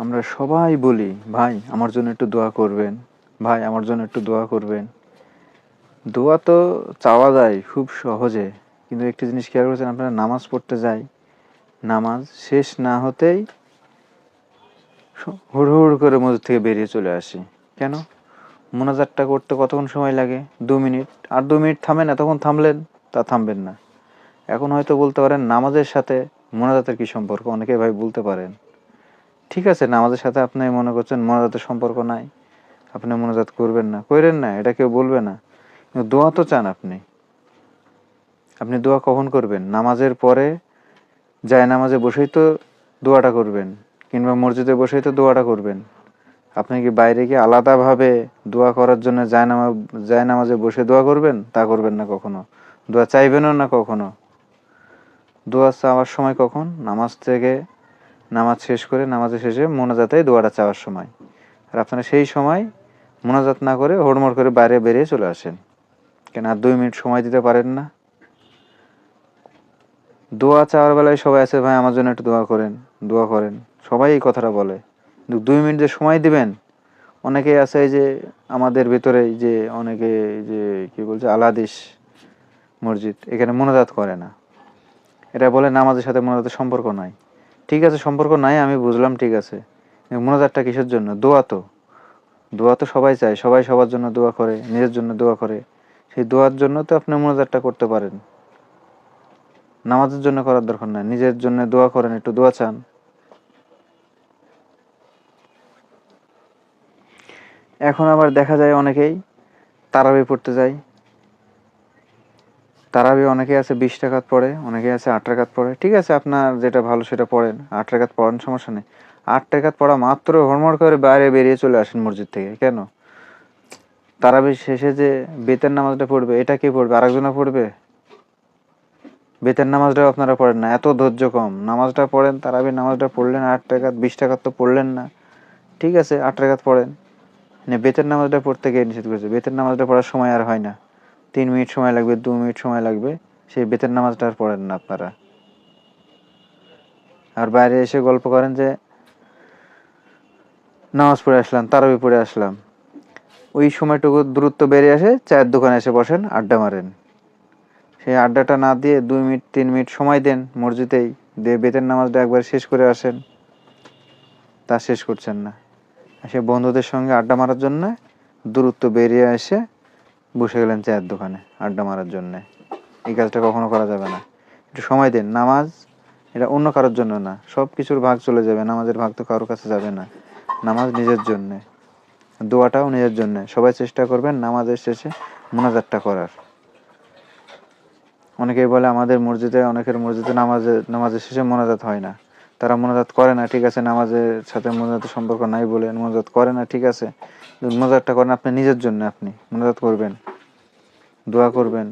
আমরা সবাই বলি, ভাই আমার জন্য একটু দোয়া করবেন, ভাই আমার জন্য একটু দোয়া করবেন। দোয়া তো চাওয়া যায় খুব সহজে, কিন্তু একটি জিনিস খেয়াল করেছেন আপনারা, নামাজ পড়তে যাই, নামাজ শেষ না হতেই হুড় করে মসজিদ থেকে বেরিয়ে চলে আসি। কেন? মোনাজাতটা করতে কতক্ষণ সময় লাগে? 2 মিনিট। আর 2 মিনিট থামেন, এতক্ষণ থামলেন, তা থামবেন না। এখন হয়তো বলতে পারেন নামাজের সাথে মোনাজাতের কি সম্পর্ক, অনেকে ভাই বলতে পারেন। ঠিক আছে, নামাজের সাথে আপনি মনে করছেন মোনাজাতের সম্পর্ক নাই, আপনি মোনাজাত করবেন না, করেন না, এটা কেউ বলবে না। কিন্তু দোয়া তো চান আপনি। আপনি দোয়া কখন করবেন? নামাজের পরে যায় নামাজে বসেই তো দোয়াটা করবেন, কিংবা মসজিদে বসেই তো দোয়াটা করবেন। আপনি কি বাইরে গিয়ে আলাদাভাবে দোয়া করার জন্য যায় নামাজে বসে দোয়া করবেন? তা করবেন না কখনো। দোয়া চাইবেনও না কখনো। দোয়া চাওয়ার সময় কখন? নামাজ শেষ করে, নামাজের শেষে মোনাজাতে দোয়াটা চাওয়ার সময়। আর আপনারা সেই সময় মোনাজাত না করে হুড়মুড় করে বাইরে বেরিয়ে চলে আসেন। কেন আর 2 মিনিট সময় দিতে পারেন না? দোয়া চাওয়ার বেলায় সবাই আছে, ভাই আমার জন্য একটু দোয়া করেন, দোয়া করেন, সবাই এই কথাটা বলে। কিন্তু 2 মিনিট যে সময় দিবেন, অনেকেই আছে এই যে আমাদের ভেতরে যে অনেকে যে কি বলছে আলাদিস মসজিদ, এখানে মোনাজাত করে না। এটা বলে নামাজের সাথে মোনাজাতের সম্পর্ক নাই। ঠিক আছে, সম্পর্ক নাই, আমি বুঝলাম, ঠিক আছে। মোনাজাতটা কিসের জন্য? দোয়া তো। দোয়া তো সবাই চায়, সবাই সবার জন্য দোয়া করে, নিজের জন্য দোয়া করে। সেই দোয়ার জন্য তো আপনি মোনাজাতটা করতে পারেন। নামাজের জন্য করার দরকার নাই, নিজের জন্য দোয়া করেন, একটু দোয়া চান। এখন আবার দেখা যায় অনেকেই তারাবি পড়তে যায়। তারাবি অনেকে আছে 20 রাকাত পড়ে, অনেকে আছে 8 রাকাত পড়ে। ঠিক আছে, আপনার যেটা ভালো সেটা পড়েন, 8 রাকাত পড়েন, সমস্যা নেই। 8 রাকাত পড়া মাত্র হুড়মুড় করে বাইরে বেরিয়ে চলে আসেন মসজিদ থেকে। কেন? তারাবির শেষে যে বেতের নামাজটা পড়বে, এটা কে পড়বে? আরেকজনা পড়বে? বেতের নামাজটাও আপনারা পড়েন না, এত ধৈর্য কম। নামাজটা পড়েন, তারাবির নামাজটা পড়লেন, 8 রাকাত, 20 রাকাত তো পড়লেন না। ঠিক আছে, 8 রাকাত পড়েন। বেতের নামাজটা পড়তে গিয়ে নিষেধ করেছে। বেতের নামাজটা পড়ার সময় আর হয় না, 3 মিনিট সময় লাগবে, 2 মিনিট সময় লাগবে, সেই বেতের নামাজটা আর পড়েন না আপনারা। আর বাইরে এসে গল্প করেন যে নামাজ পড়ে আসলাম, তারাবি পড়ে আসলাম। ওই সময়টুকু দূরত্ব বেরিয়ে আসে, চায়ের দোকানে এসে বসেন, আড্ডা মারেন। সেই আড্ডাটা না দিয়ে 2 মিনিট 3 মিনিট সময় দেন মসজিদেই, দিয়ে বেতের নামাজটা একবার শেষ করে আসেন। তা শেষ করছেন না। সে বন্ধুদের সঙ্গে আড্ডা মারার জন্য দূরত্ব বেরিয়ে এসে বসে গেলেন চায়ের দোকানে আড্ডা মারার জন্য। এই কাজটা কখনো করা যাবে না। একটু সময় দিন। নামাজ এটা অন্য কারোর জন্য না, সব কিছুর ভাগ চলে যাবে, নামাজের ভাগ তো কারোর কাছে যাবে না। নামাজ নিজের জন্যে, দোয়াটাও নিজের জন্যে। সবাই চেষ্টা করবেন নামাজের শেষে মোনাজাতটা করার। অনেকেই বলে আমাদের মসজিদে, অনেকের মসজিদে নামাজের শেষে মোনাজাত হয় না, তারা মোনাজাত করে না। ঠিক আছে, নামাজের সাথে মোনাজাতের সম্পর্ক নাই বলে মোনাজাত করে না, ঠিক আছে। মোনাজাতটা করেন আপনি নিজের জন্য, আপনি মোনাজাত করবেন, দোয়া করবেন,